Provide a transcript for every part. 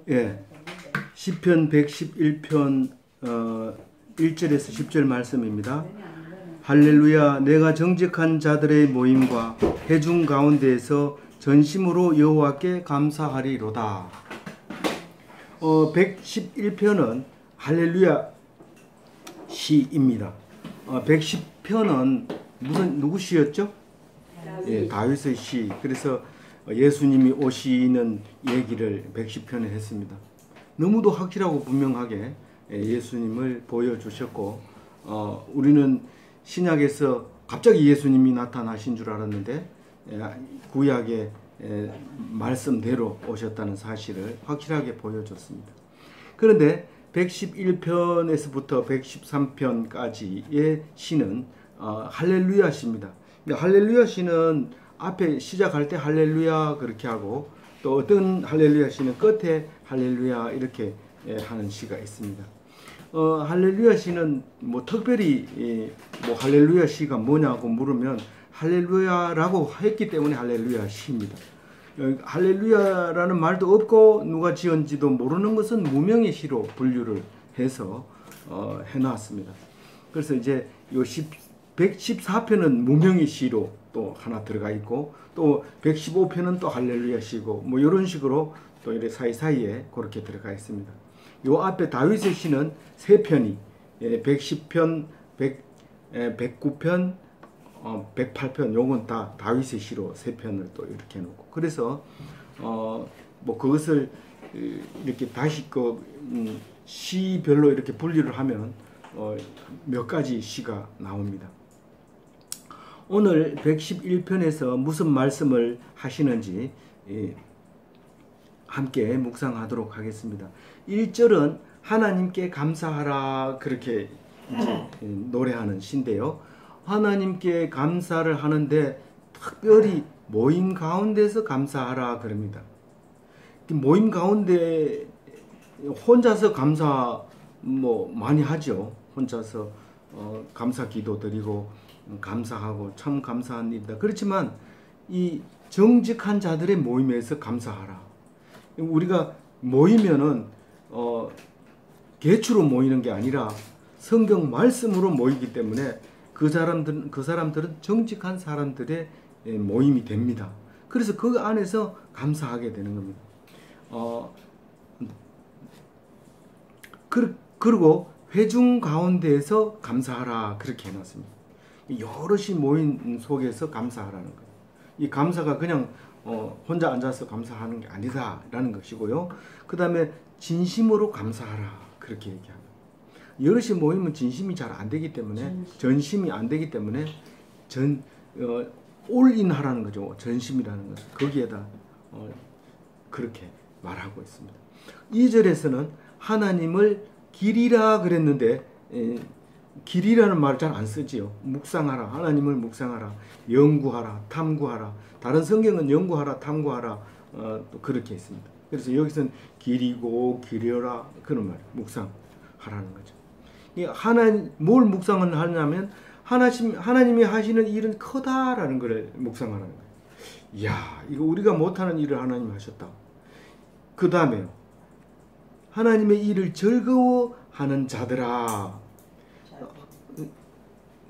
예. 시편 111편 1절에서 10절 말씀입니다. 할렐루야, 내가 정직한 자들의 모임과 회중 가운데에서 전심으로 여호와께 감사하리로다. 111편은 할렐루야 시입니다. 110편은 누구 시였죠? 예, 다윗의 시. 그래서 예수님이 오시는 얘기를 110편에 했습니다. 너무도 확실하고 분명하게 예수님을 보여주셨고, 우리는 신약에서 갑자기 예수님이 나타나신 줄 알았는데 구약의 말씀대로 오셨다는 사실을 확실하게 보여줬습니다. 그런데 111편에서부터 113편까지의 시는 할렐루야 시입니다. 할렐루야 시는 앞에 시작할 때 할렐루야 그렇게 하고, 또 어떤 할렐루야 시는 끝에 할렐루야 이렇게 하는 시가 있습니다. 할렐루야 시는 뭐 특별히 뭐 할렐루야 시가 뭐냐고 물으면 할렐루야라고 했기 때문에 할렐루야 시입니다. 할렐루야라는 말도 없고 누가 지은지도 모르는 것은 무명의 시로 분류를 해서 해놨습니다. 그래서 이제 요 114편은 무명의 시로 또 하나 들어가 있고, 또 115편은 또 할렐루야 시고, 뭐 이런 식으로 또 이렇게 사이사이에 그렇게 들어가 있습니다. 요 앞에 다윗의 시는 3편이 110편, 109편, 108편, 요건 다 다윗의 시로 3편을 또 이렇게 놓고, 그래서 뭐 그것을 이렇게 다시 시별로 이렇게 분류를 하면 몇 가지 시가 나옵니다. 오늘 111편에서 무슨 말씀을 하시는지 함께 묵상하도록 하겠습니다. 1절은 하나님께 감사하라 그렇게 이제 노래하는 시인데요. 하나님께 감사를 하는데 특별히 모임 가운데서 감사하라 그럽니다. 모임 가운데 혼자서 감사 뭐 많이 하죠. 혼자서 감사 기도 드리고 감사하고 참 감사한 일이다. 그렇지만 이 정직한 자들의 모임에서 감사하라. 우리가 모이면은 개추로 모이는 게 아니라 성경 말씀으로 모이기 때문에 그 사람들은 정직한 사람들의 모임이 됩니다. 그래서 그 안에서 감사하게 되는 겁니다. 그리고 회중 가운데에서 감사하라 그렇게 해놨습니다. 여럿이 모인 속에서 감사하라는 거예요. 이 감사가 그냥 혼자 앉아서 감사하는 게 아니다라는 것이고요. 그 다음에 진심으로 감사하라 그렇게 얘기합니다. 여럿이 모이면 진심이 잘 안 되기 때문에, 전심이 안 되기 때문에 올인하라는 거죠. 전심이라는 것은 거기에다 그렇게 말하고 있습니다. 2절에서는 하나님을 기리라 그랬는데 길이라는 말을 잘 안 쓰지요. 묵상하라, 하나님을 묵상하라, 연구하라, 탐구하라. 다른 성경은 연구하라, 탐구하라 또 그렇게 있습니다. 그래서 여기서는 기리고 기려라 그런 말, 묵상하라는 거죠. 뭘 묵상을 하냐면 하나님이 하시는 일은 크다라는 걸 묵상하라는 거예요. 이야, 이거 우리가 못하는 일을 하나님이 하셨다. 그 다음에요, 하나님의 일을 즐거워하는 자들아.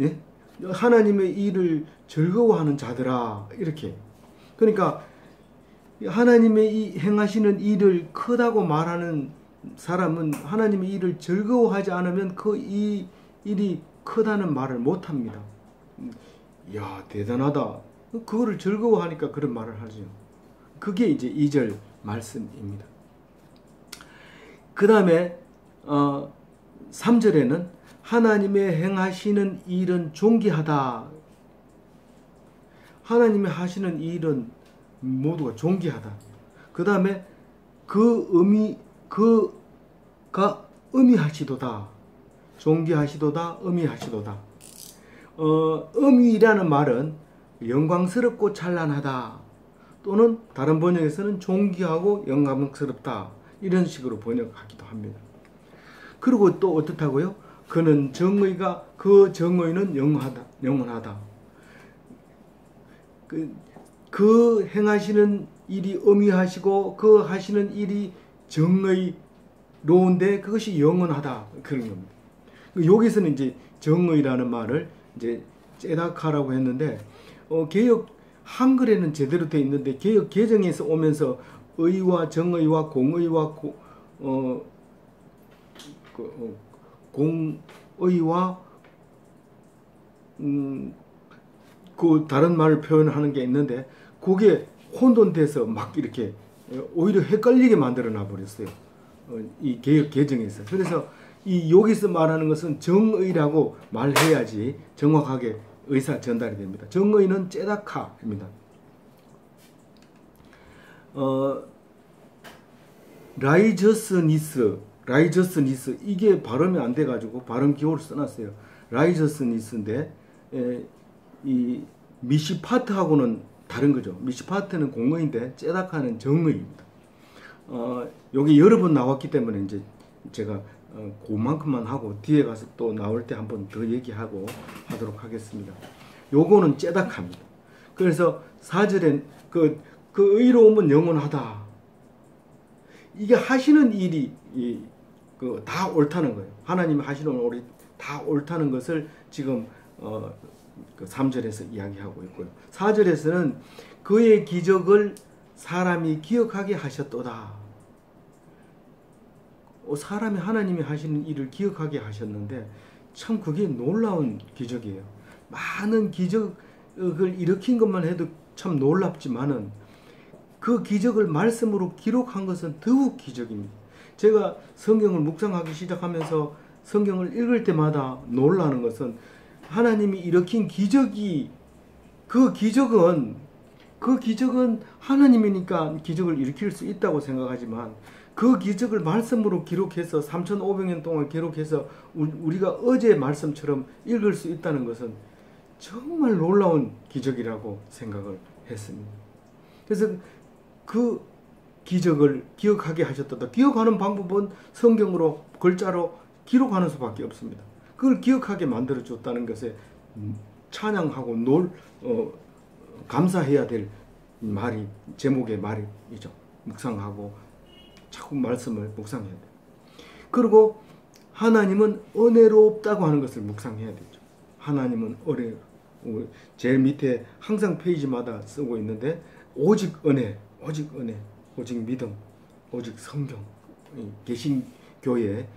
예? 하나님의 일을 즐거워하는 자들아 이렇게. 그러니까 하나님의 행하시는 일을 크다고 말하는 사람은 하나님의 일을 즐거워하지 않으면 이 일이 크다는 말을 못합니다. 이야, 대단하다. 그거를 즐거워하니까 그런 말을 하죠. 그게 이제 2절 말씀입니다. 그 다음에 3절에는 하나님의 행하시는 일은 존귀하다. 하나님의 하시는 일은 모두가 존귀하다. 그 다음에 그가 의미하시도다. 존귀하시도다, 의미하시도다. 의미라는 말은 영광스럽고 찬란하다. 또는 다른 번역에서는 존귀하고 영광스럽다. 이런 식으로 번역하기도 합니다. 그리고 또 어떻다고요? 그는 정의가, 그 정의는 영원하다. 그 행하시는 일이 엄의하시고 그 하시는 일이 정의로운데 그것이 영원하다 그런 겁니다. 여기서는 이제 정의라는 말을 이제 째다카라고 했는데 개역 한글에는 제대로 되어 있는데 개역 개정에서 오면서 의와 정의와 공의와 공의와 그 다른 말을 표현하는 게 있는데 그게 혼돈돼서 막 이렇게 오히려 헷갈리게 만들어 놔 버렸어요. 이 개역 개정에서. 그래서 이 여기서 말하는 것은 정의라고 말해야지 정확하게 의사 전달이 됩니다. 정의는 째다카입니다. 라이저스니스 이게 발음이 안 돼가지고 발음 기호를 써놨어요. 라이저스니스인데 이 미시파트하고는 다른 거죠. 미시파트는 공의인데 째다카는 정의입니다. 여기 여러 번 나왔기 때문에 이제 제가 그만큼만 하고 뒤에 가서 또 나올 때 한 번 더 얘기하고 하도록 하겠습니다. 요거는 째다카입니다. 그래서 4절엔 그 의로움은 영원하다. 이게 하시는 일이 다 옳다는 거예요. 하나님이 하시는 일이 다 옳다는 것을 지금 그 3절에서 이야기하고 있고요. 4절에서는 그의 기적을 사람이 기억하게 하셨도다. 사람이 하나님이 하시는 일을 기억하게 하셨는데 참 그게 놀라운 기적이에요. 많은 기적을 일으킨 것만 해도 참 놀랍지만은 그 기적을 말씀으로 기록한 것은 더욱 기적입니다. 제가 성경을 묵상하기 시작하면서 성경을 읽을 때마다 놀라는 것은 하나님이 일으킨 기적이 그 기적은 하나님이니까 기적을 일으킬 수 있다고 생각하지만 그 기적을 말씀으로 기록해서 3,500년 동안 기록해서 우리가 어제 말씀처럼 읽을 수 있다는 것은 정말 놀라운 기적이라고 생각을 했습니다. 그래서 그 기적을 기억하게 하셨다. 기억하는 방법은 성경으로 글자로 기록하는 수밖에 없습니다. 그걸 기억하게 만들어 줬다는 것에 찬양하고 감사해야 될 말이 제목의 말이죠. 묵상하고 자꾸 말씀을 묵상해야 돼요. 그리고 하나님은 은혜롭다고 하는 것을 묵상해야 되죠. 하나님은 제일 밑에 항상 페이지마다 쓰고 있는데 오직 은혜, 오직 믿음, 오직 성경. 개신교의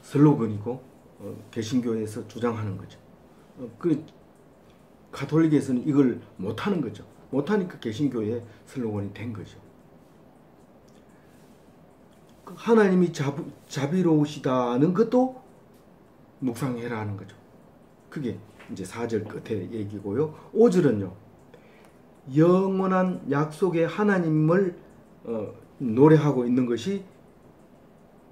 슬로건이고 개신교에서 주장하는 거죠. 그 가톨릭에서는 이걸 못하는 거죠. 못하니까 개신교의 슬로건이 된 거죠. 하나님이 자비로우시다는 것도 묵상해라 하는 거죠. 그게 이제 4절 끝에 얘기고요. 5절은요. 영원한 약속의 하나님을 노래하고 있는 것이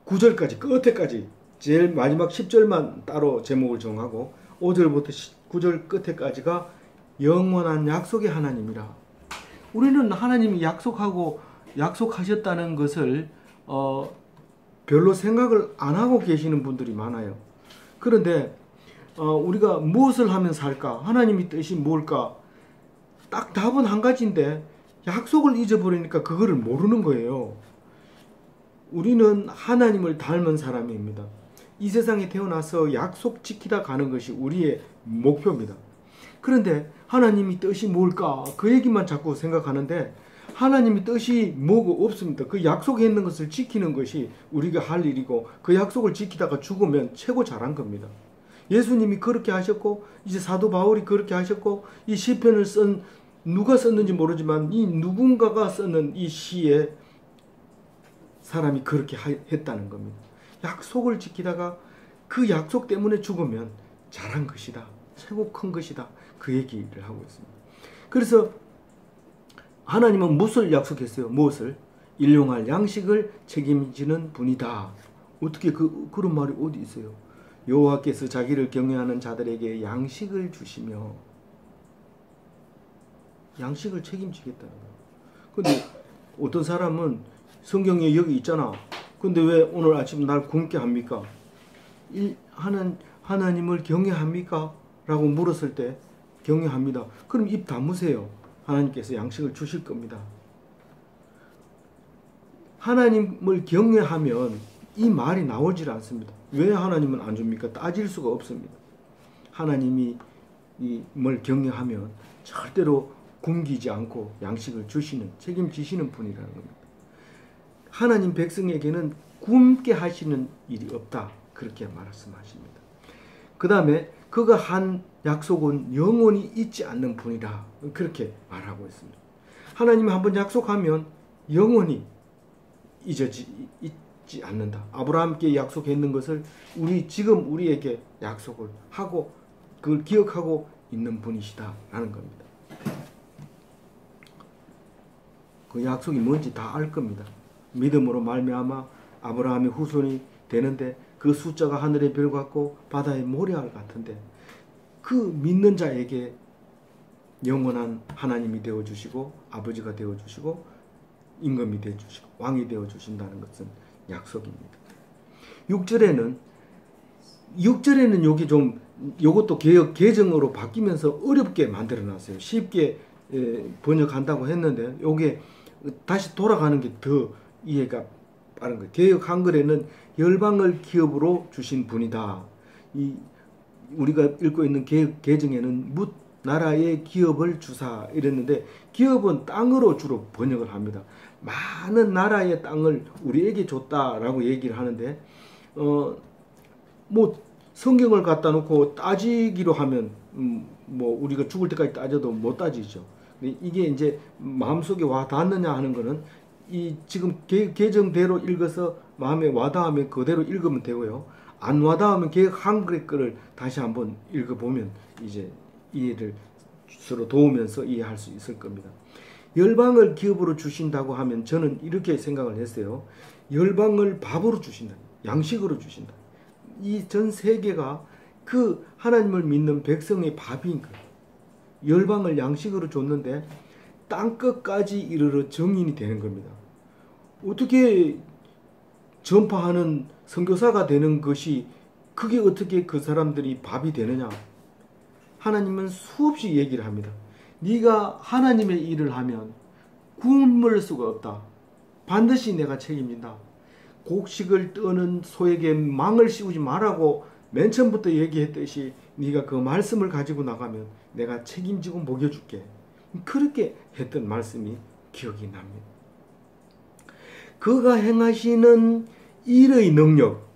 9절까지 끝에까지 제일 마지막 10절만 따로 제목을 정하고 5절부터 9절 끝에까지가 영원한 약속의 하나님이라. 우리는 하나님이 약속하셨다는 것을 별로 생각을 안 하고 계시는 분들이 많아요. 그런데 우리가 무엇을 하면 살까? 하나님의 뜻이 뭘까? 딱 답은 한 가지인데 약속을 잊어버리니까 그거를 모르는 거예요. 우리는 하나님을 닮은 사람입니다. 이 세상에 태어나서 약속 지키다 가는 것이 우리의 목표입니다. 그런데 하나님의 뜻이 뭘까? 그 얘기만 자꾸 생각하는데 하나님의 뜻이 뭐가 없습니다. 그 약속했는 것을 지키는 것이 우리가 할 일이고 그 약속을 지키다가 죽으면 최고 잘한 겁니다. 예수님이 그렇게 하셨고 이제 사도 바울이 그렇게 하셨고 이 시편을 누가 썼는지 모르지만 이 누군가가 썼는 이 시에 사람이 그렇게 했다는 겁니다. 약속을 지키다가 그 약속 때문에 죽으면 잘한 것이다. 최고 큰 것이다. 그 얘기를 하고 있습니다. 그래서 하나님은 무엇을 약속했어요? 무엇을? 일용할 양식을 책임지는 분이다. 어떻게 그런 말이 어디 있어요? 여호와께서 자기를 경외하는 자들에게 양식을 주시며 양식을 책임지겠다는 거예요. 근데 어떤 사람은 성경에 여기 있잖아. 근데 왜 오늘 아침 날 굶게 합니까? 하나님을 경외합니까? 라고 물었을 때 경외합니다. 그럼 입 다무세요. 하나님께서 양식을 주실 겁니다. 하나님을 경외하면 이 말이 나오질 않습니다. 왜 하나님은 안 줍니까? 따질 수가 없습니다. 하나님이 뭘 경외하면 절대로 굶기지 않고 양식을 주시는, 책임지시는 분이라는 겁니다. 하나님 백성에게는 굶게 하시는 일이 없다. 그렇게 말씀하십니다. 그 다음에 그가 한 약속은 영원히 잊지 않는 분이라 그렇게 말하고 있습니다. 하나님이 한번 약속하면 영원히 잊지 않는다. 아브라함께 약속했는 것을 지금 우리에게 약속을 하고 그걸 기억하고 있는 분이시다라는 겁니다. 그 약속이 뭔지 다 알 겁니다. 믿음으로 말미암아 아브라함의 후손이 되는데 그 숫자가 하늘의 별 같고 바다의 모래알 같은데 그 믿는 자에게 영원한 하나님이 되어주시고 아버지가 되어주시고 임금이 되어주시고 왕이 되어주신다는 것은 약속입니다. 6절에는 여기 좀 이것도 개정으로 바뀌면서 어렵게 만들어놨어요. 쉽게 번역한다고 했는데 이게 다시 돌아가는 게 더 이해가 빠른 거예요. 개역 한글에는 열방을 기업으로 주신 분이다. 우리가 읽고 있는 개역 개정에는 뭇 나라의 기업을 주사 이랬는데 기업은 땅으로 주로 번역을 합니다. 많은 나라의 땅을 우리에게 줬다라고 얘기를 하는데 뭐 성경을 갖다 놓고 따지기로 하면 뭐 우리가 죽을 때까지 따져도 못 따지죠. 이게 이제 마음속에 와 닿느냐 하는 거는 이 지금 개정대로 읽어서 마음에 와 닿으면 그대로 읽으면 되고요. 안 와 닿으면 개역 한글의 거를 다시 한번 읽어보면 이제 이해를 서로 도우면서 이해할 수 있을 겁니다. 열방을 기업으로 주신다고 하면 저는 이렇게 생각을 했어요. 열방을 밥으로 주신다. 양식으로 주신다. 이 전 세계가 그 하나님을 믿는 백성의 밥인 거예요. 열방을 양식으로 줬는데 땅끝까지 이르러 정인이 되는 겁니다. 어떻게 전파하는 선교사가 되는 것이 그게 어떻게 그 사람들이 밥이 되느냐? 하나님은 수없이 얘기를 합니다. 네가 하나님의 일을 하면 굶을 수가 없다. 반드시 내가 책임진다. 곡식을 떠는 소에게 망을 씌우지 말라고 맨 처음부터 얘기했듯이 네가 그 말씀을 가지고 나가면 내가 책임지고 먹여줄게. 그렇게 했던 말씀이 기억이 납니다. 그가 행하시는 일의 능력,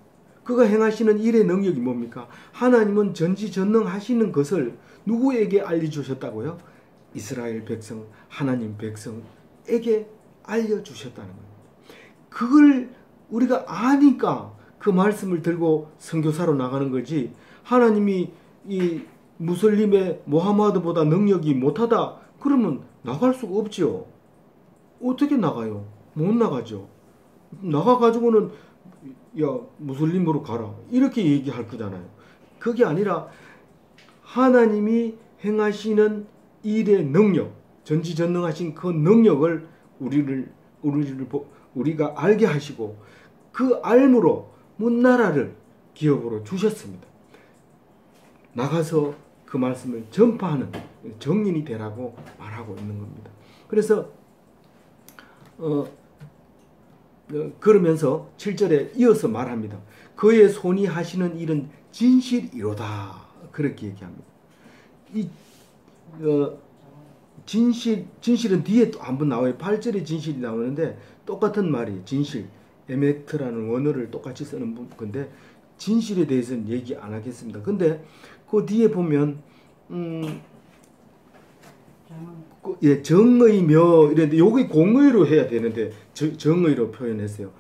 그가 행하시는 일의 능력이 뭡니까? 하나님은 전지전능하시는 것을 누구에게 알려주셨다고요? 이스라엘 백성, 하나님 백성에게 알려주셨다는 겁니다. 그걸 우리가 아니까 그 말씀을 들고 선교사로 나가는 거지, 하나님이 이 무슬림의 모하마드보다 능력이 못하다 그러면 나갈 수가 없지요. 어떻게 나가요? 못 나가죠. 나가가지고는 야 무슬림으로 가라 이렇게 얘기할 거잖아요. 그게 아니라 하나님이 행하시는 일의 능력, 전지전능하신 그 능력을 우리가 알게 하시고 그 알므로 문나라를 기업으로 주셨습니다. 나가서 그 말씀을 전파하는 정인이 되라고 말하고 있는 겁니다. 그래서 그러면서 7절에 이어서 말합니다. 그의 손이 하시는 일은 진실이로다. 그렇게 얘기합니다. 이 진실은 뒤에 또 한번 나와요. 8절에 진실이 나오는데 똑같은 말이 진실, 에메트라는 원어를 똑같이 쓰는 건데 진실에 대해서는 얘기 안 하겠습니다. 근데 그 뒤에 보면 정의며 이랬는데 여기 공의로 해야 되는데 정의로 표현했어요.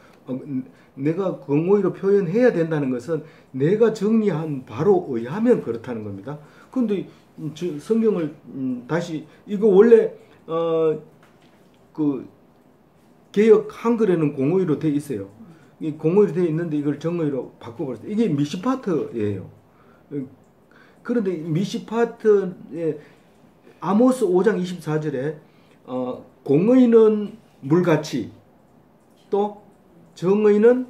내가 공의로 표현해야 된다는 것은 내가 정리한 바로 의하면 그렇다는 겁니다. 근데 성경을 다시 이거 원래 그 개역 한글에는 공의로 돼 있어요. 이 공의로 돼 있는데 이걸 정의로 바꿔버렸어요. 이게 미시파트예요. 그런데 미시파트의 아모스 5장 24절에 공의는 물같이 또 정의는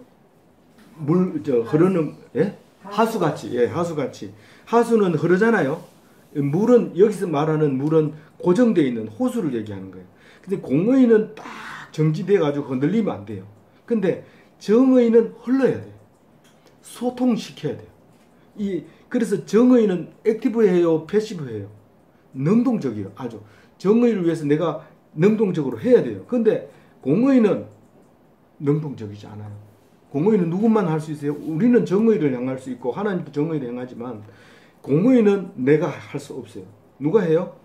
흐르는 하수같이 하수는 흐르잖아요. 물은 여기서 말하는 물은 고정되어 있는 호수를 얘기하는 거예요. 근데 공의는 딱 정지돼 가지고 흔들리면 안 돼요. 근데 정의는 흘러야 돼요. 소통시켜야 돼요. 그래서 정의는 액티브해요, 패시브해요. 능동적이에요. 아주 정의를 위해서 내가 능동적으로 해야 돼요. 근데 공의는 능동적이지 않아요. 공의는 누구만 할 수 있어요? 우리는 정의를 향할 수 있고 하나님도 정의를 향하지만 공의는 내가 할 수 없어요. 누가 해요?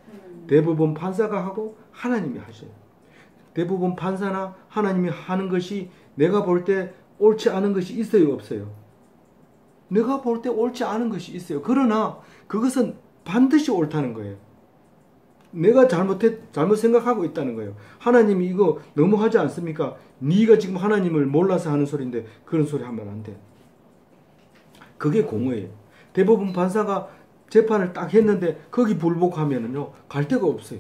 대부분 판사가 하고 하나님이 하셔요. 대부분 판사나 하나님이 하는 것이 내가 볼 때 옳지 않은 것이 있어요, 없어요? 내가 볼 때 옳지 않은 것이 있어요. 그러나 그것은 반드시 옳다는 거예요. 내가 잘못 생각하고 있다는 거예요. 하나님이 이거 너무 하지 않습니까? 네가 지금 하나님을 몰라서 하는 소리인데 그런 소리 하면 안 돼. 그게 공의예요. 대부분 판사가 재판을 딱 했는데 거기 불복하면은요 갈 데가 없어요.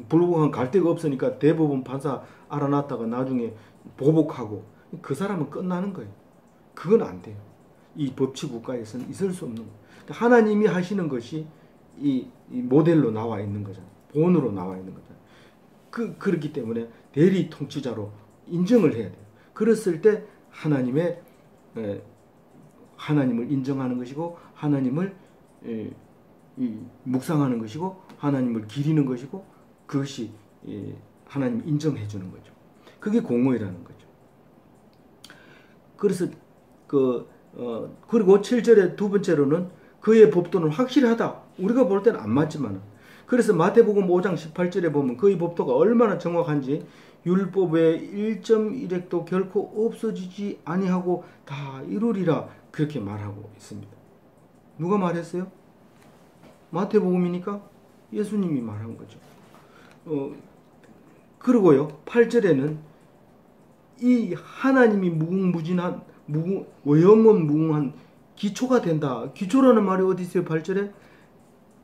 불복하면 갈 데가 없으니까 대부분 판사 알아놨다가 나중에 보복하고 그 사람은 끝나는 거예요. 그건 안 돼요. 이 법치 국가에서는 있을 수 없는 거예요. 하나님이 하시는 것이 이 모델로 나와 있는 거잖아요. 본으로 나와 있는 거잖아요. 그렇기 때문에 대리 통치자로 인정을 해야 돼요. 그랬을 때 하나님을 인정하는 것이고 하나님을 묵상하는 것이고 하나님을 기리는 것이고 그것이 하나님 인정해 주는 거죠. 그게 공의라는 거죠. 그래서 그리고 7절에 두 번째로는 그의 법도는 확실하다. 우리가 볼 때는 안 맞지만 그래서 마태복음 5장 18절에 보면 그의 법도가 얼마나 정확한지 율법의 1.1획도 결코 없어지지 아니하고 다 이루리라 그렇게 말하고 있습니다. 누가 말했어요? 마태복음이니까 예수님이 말한 거죠. 그리고요 8절에는 이 하나님이 무궁무진한 영원무궁한 기초가 된다. 기초라는 말이 어디 있어요? 8절에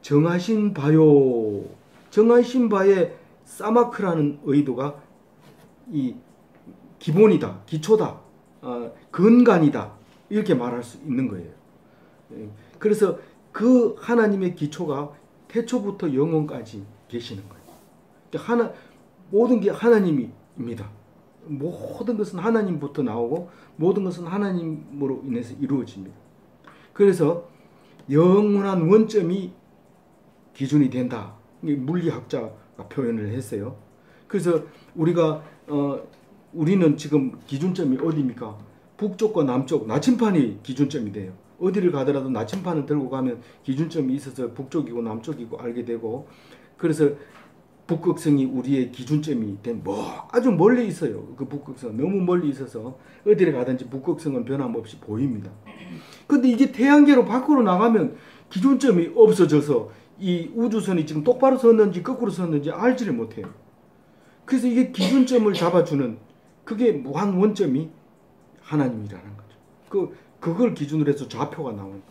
정하신 바요. 정하신 바에 사마크라는 의도가 이 기본이다, 기초다, 근간이다 이렇게 말할 수 있는 거예요. 그래서 그 하나님의 기초가 태초부터 영원까지 계시는 거예요. 모든 게 하나님입니다. 모든 것은 하나님부터 나오고 모든 것은 하나님으로 인해서 이루어집니다. 그래서 영원한 원점이 기준이 된다. 물리학자가 표현을 했어요. 그래서 우리는 지금 기준점이 어디입니까? 북쪽과 남쪽 나침판이 기준점이 돼요. 어디를 가더라도 나침판을 들고 가면 기준점이 있어서 북쪽이고 남쪽이고 알게 되고 그래서 북극성이 우리의 기준점이 된 아주 멀리 있어요. 그 북극성 너무 멀리 있어서 어디를 가든지 북극성은 변함없이 보입니다. 근데 이게 태양계로 밖으로 나가면 기준점이 없어져서 이 우주선이 지금 똑바로 섰는지 거꾸로 섰는지 알지를 못해요. 그래서 이게 기준점을 잡아주는 그게 무한 원점이 하나님이라는 거죠. 그걸 기준으로 해서 좌표가 나오는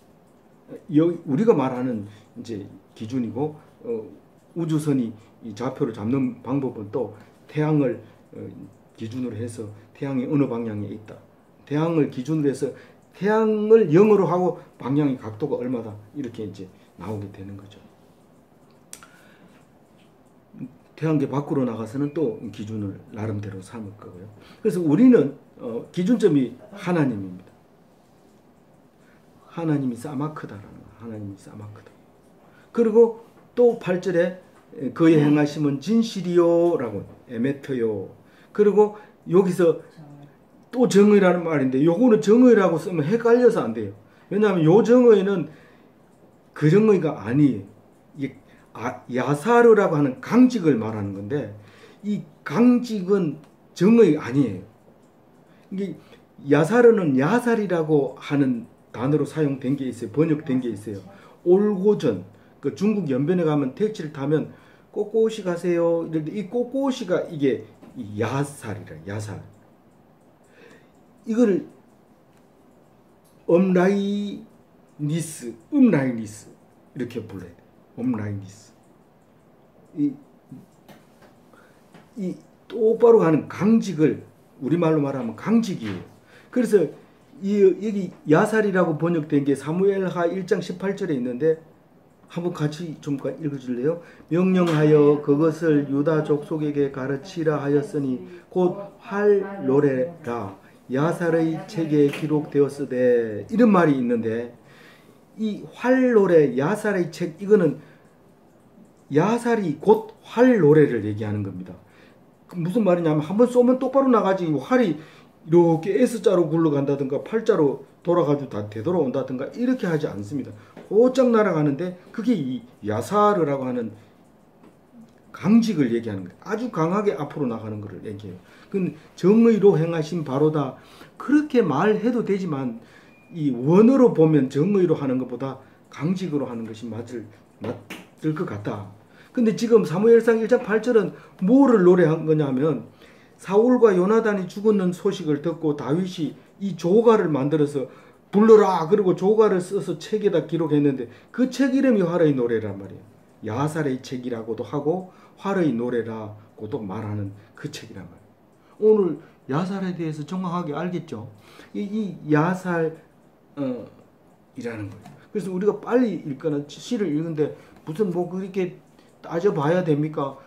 거예요. 우리가 말하는 이제 기준이고 우주선이 이 좌표를 잡는 방법은 또 태양을 기준으로 해서 태양이 어느 방향에 있다. 태양을 기준으로 해서 태양을 0으로 하고 방향의 각도가 얼마다 이렇게 이제 나오게 되는 거죠. 태양계 밖으로 나가서는 또 기준을 나름대로 삼을 거고요. 그래서 우리는 기준점이 하나님입니다. 하나님이 사마크다라는 거예요. 하나님이 사마크다. 그리고 또 8절에 그의 행하심은 진실이요라고 에메트요. 그리고 여기서 또 정의라는 말인데 요거는 정의라고 쓰면 헷갈려서 안 돼요. 왜냐하면 요 정의는 그 정의가 아니에요. 이게 야사르라고 하는 강직을 말하는 건데 이 강직은 정의 아니에요. 이게 야사르는 야살이라고 하는 단어로 사용된 게 있어요. 번역된 게 있어요. 올고전 그 중국 연변에 가면 택시를 타면 꼬꼬시 가세요. 이런데 이 꼬꼬시가 이게 야살이라 야살. 이거를 엄라이니스 이렇게 불러야 돼. 엄라이니스. 이 똑바로 가는 강직을 우리말로 말하면 강직이에요. 그래서 여기 야살이라고 번역된 게 사무엘하 1장 18절에 있는데 한번 같이 좀 읽어줄래요? 명령하여 그것을 유다 족속에게 가르치라 하였으니 곧 활노래라 야살의 책에 기록되었으되 이런 말이 있는데 이 활노래 야살의 책 이거는 야살이 곧 활노래를 얘기하는 겁니다. 무슨 말이냐면 한번 쏘면 똑바로 나가지 활이 이렇게 S자로 굴러간다든가 팔자로 돌아가지고 다 되돌아온다든가 이렇게 하지 않습니다. 곧장 날아가는데 그게 이 야사르라고 하는 강직을 얘기하는 거예요. 아주 강하게 앞으로 나가는 것을 얘기해요. 그건 정의로 행하신 바로다. 그렇게 말해도 되지만 이 원어로 보면 정의로 하는 것보다 강직으로 하는 것이 맞을 것 같다. 근데 지금 사무엘상 1장 8절은 뭐를 노래한 거냐면 사울과 요나단이 죽었는 소식을 듣고 다윗이 이 조가를 만들어서 불러라 그리고 조가를 써서 책에다 기록했는데 그 책 이름이 활의 노래란 말이에요. 야살의 책이라고도 하고 활의 노래라고도 말하는 그 책이란 말이에요. 오늘 야살에 대해서 정확하게 알겠죠? 이 야살 이라는 거예요. 그래서 우리가 빨리 읽거나 시를 읽는데 무슨 뭐 그렇게 따져봐야 됩니까?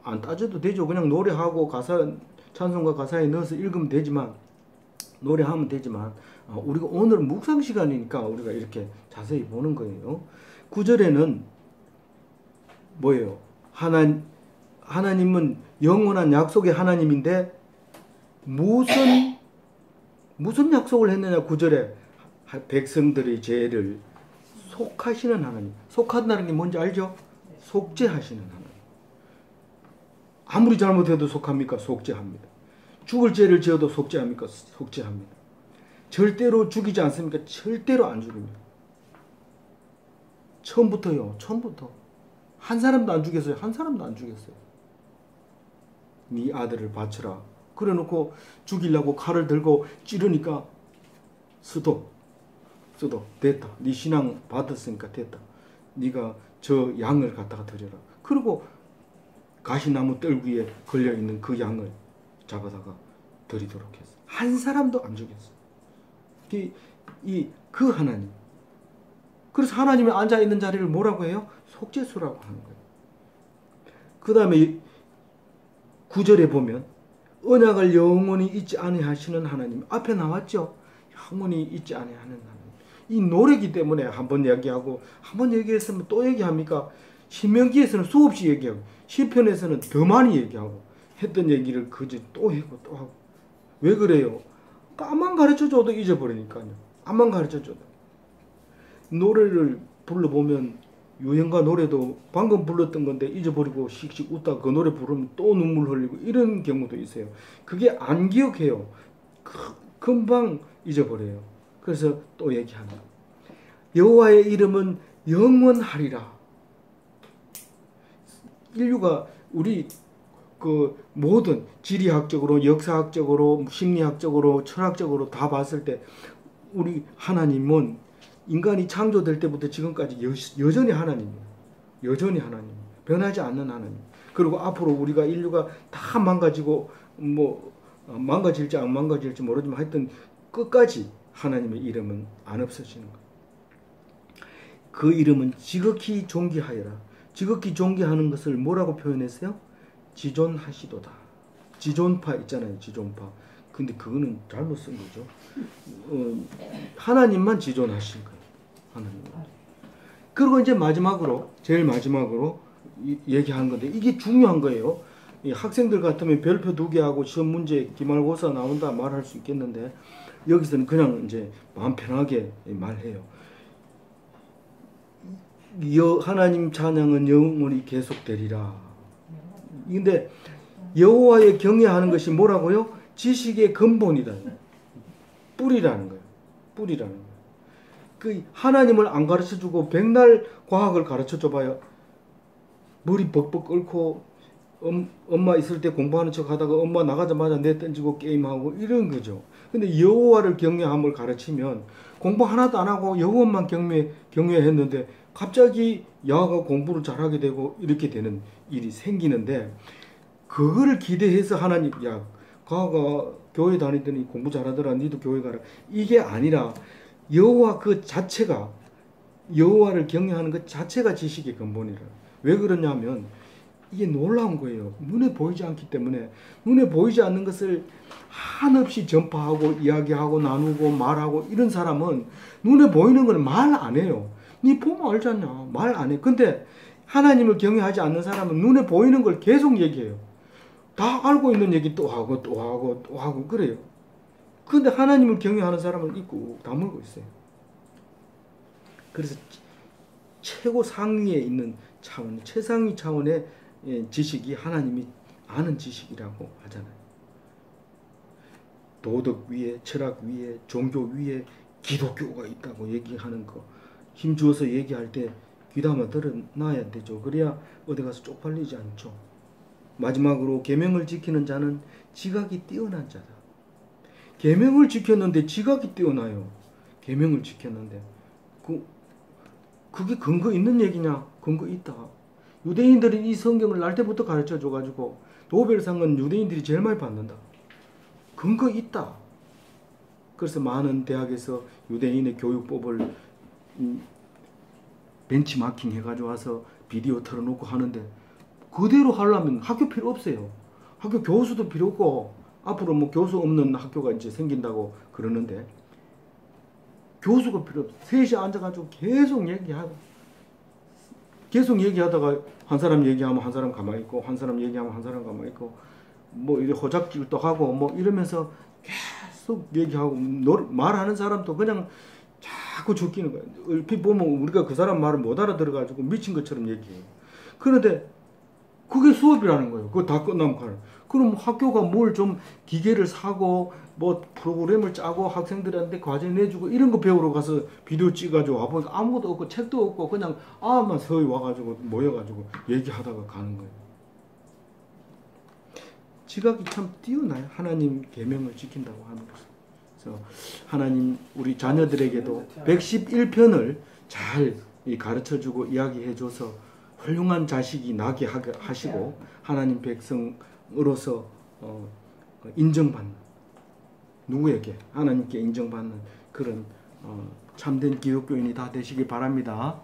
안 따져도 되죠. 그냥 노래하고 가사 찬송가 가사에 넣어서 읽으면 되지만 노래하면 되지만 우리가 오늘 묵상 시간이니까 우리가 이렇게 자세히 보는 거예요. 9절에는 뭐예요? 하나님은 영원한 약속의 하나님인데 무슨 약속을 했느냐? 9절에 백성들의 죄를 속하시는 하나님. 속한다는 게 뭔지 알죠? 속죄하시는 하나님. 아무리 잘못해도 속합니까? 속죄합니다. 죽을 죄를 지어도 속죄합니까? 속죄합니다. 절대로 죽이지 않습니까? 절대로 안 죽입니다. 처음부터요. 처음부터. 한 사람도 안 죽였어요. 한 사람도 안 죽였어요. 네 아들을 바쳐라. 그래놓고 죽이려고 칼을 들고 찌르니까 스톱 됐다. 네 신앙 받았으니까 됐다. 네가 저 양을 갖다가 드려라. 그리고 가시나무 뜰 위에 걸려있는 그 양을 잡아다가 드리도록 했어. 한 사람도 안 죽였어. 그 하나님. 그래서 하나님이 앉아있는 자리를 뭐라고 해요? 속죄수라고 하는 거예요. 그 다음에 9절에 보면 언약을 영원히 잊지 아니하시는 하나님. 앞에 나왔죠? 영원히 잊지 아니하는 하나님. 이 노래기 때문에 한번 얘기하고 한번 얘기했으면 또 얘기합니까? 신명기에서는 수없이 얘기하고 시편에서는 더 많이 얘기하고 했던 얘기를 그저 또 하고 또 하고. 왜 그래요? 암만 가르쳐줘도 잊어버리니까요. 암만 가르쳐줘도. 노래를 불러보면 유행가 노래도 방금 불렀던 건데 잊어버리고 씩씩 웃다가 그 노래 부르면 또 눈물 흘리고 이런 경우도 있어요. 그게 안 기억해요. 금방 잊어버려요. 그래서 또 얘기합니다. 여호와의 이름은 영원하리라. 인류가 우리 그 모든 지리학적으로 역사학적으로 심리학적으로 철학적으로 다 봤을 때 우리 하나님은 인간이 창조될 때부터 지금까지 여전히 하나님이에요. 여전히 하나님. 변하지 않는 하나님. 그리고 앞으로 우리가 인류가 다 망가지고 뭐 망가질지 안 망가질지 모르지만 하여튼 끝까지 하나님의 이름은 안 없어지는 거예요. 그 이름은 지극히 존귀하여라. 지극히 존귀하는 것을 뭐라고 표현했어요? 지존하시도다. 지존파 있잖아요. 지존파. 근데 그거는 잘못 쓴 거죠. 하나님만 지존하신 거예요. 하나님. 그리고 이제 마지막으로 제일 마지막으로 얘기한 건데 이게 중요한 거예요. 이 학생들 같으면 별표 2개 하고 시험 문제 기말고사 나온다 말할 수 있겠는데 여기서는 그냥 이제 마음 편하게 말해요. 하나님 찬양은 영원히 계속되리라. 근데 여호와의 경외하는 것이 뭐라고요? 지식의 근본이다. 뿌리라는 거예요. 뿌리라는 거예요. 그 하나님을 안 가르쳐주고 백날 과학을 가르쳐줘봐요. 머리 벅벅 끓고 엄마 있을 때 공부하는 척 하다가 엄마 나가자마자 내 던지고 게임하고 이런 거죠. 근데 여호와를 경외함을 가르치면 공부 하나도 안 하고 여호와만 경외했는데 갑자기 야가 공부를 잘하게 되고 이렇게 되는 일이 생기는데 그거를 기대해서 하나님 야 가가 교회 다니더니 공부 잘하더라 니도 교회 가라 이게 아니라 여호와 그 자체가 여호와를 경외하는 것 자체가 지식의 근본이라. 왜 그러냐면 이게 놀라운 거예요. 눈에 보이지 않기 때문에 눈에 보이지 않는 것을 한없이 전파하고 이야기하고 나누고 말하고 이런 사람은 눈에 보이는 걸 말 안 해요. 니 보면 알잖냐. 말 안 해. 근데 하나님을 경외하지 않는 사람은 눈에 보이는 걸 계속 얘기해요. 다 알고 있는 얘기 또 하고 또 하고 또 하고 그래요. 근데 하나님을 경외하는 사람은 입고 다물고 있어요. 그래서 최고 상위에 있는 차원, 최상위 차원의 지식이 하나님이 아는 지식이라고 하잖아요. 도덕 위에, 철학 위에, 종교 위에 기독교가 있다고 얘기하는 거 힘주어서 얘기할 때 귀담아 들어놔야 되죠. 그래야 어디 가서 쪽팔리지 않죠. 마지막으로 계명을 지키는 자는 지각이 뛰어난 자다. 계명을 지켰는데 지각이 뛰어나요. 계명을 지켰는데 그게 근거 있는 얘기냐? 근거 있다. 유대인들이 이 성경을 날 때부터 가르쳐 줘가지고 노벨상은 유대인들이 제일 많이 받는다. 근거 있다. 그래서 많은 대학에서 유대인의 교육법을 벤치마킹 해가지고 와서 비디오 틀어놓고 하는데 그대로 하려면 학교 필요 없어요. 학교 교수도 필요 없고 앞으로 뭐 교수 없는 학교가 이제 생긴다고 그러는데 교수가 필요 없어. 셋이 앉아가지고 계속 얘기하다가 한 사람 얘기하면 한 사람 가만히 있고 한 사람 얘기하면 한 사람 가만히 있고 뭐 이래 호작질도 하고 뭐 이러면서 계속 얘기하고 말하는 사람도 그냥 자꾸 죽기는 거예요. 얼핏 보면 우리가 그 사람 말을 못 알아들어가지고 미친 것처럼 얘기해요. 그런데 그게 수업이라는 거예요. 그거 다 끝나면 가는. 그럼 학교가 뭘 좀 기계를 사고 뭐 프로그램을 짜고 학생들한테 과제 내주고 이런 거 배우러 가서 비디오 찍어가지고 와보니까 아무것도 없고 책도 없고 그냥 아만 서희 와가지고 모여가지고 얘기하다가 가는 거예요. 지각이 참 뛰어나요. 하나님 계명을 지킨다고 하는 것은. 그래서 하나님 우리 자녀들에게도 111편을 잘 가르쳐주고 이야기해줘서 훌륭한 자식이 나게 하시고 하나님 백성으로서 인정받는 누구에게? 하나님께 인정받는 그런 참된 기독교인이 다 되시길 바랍니다.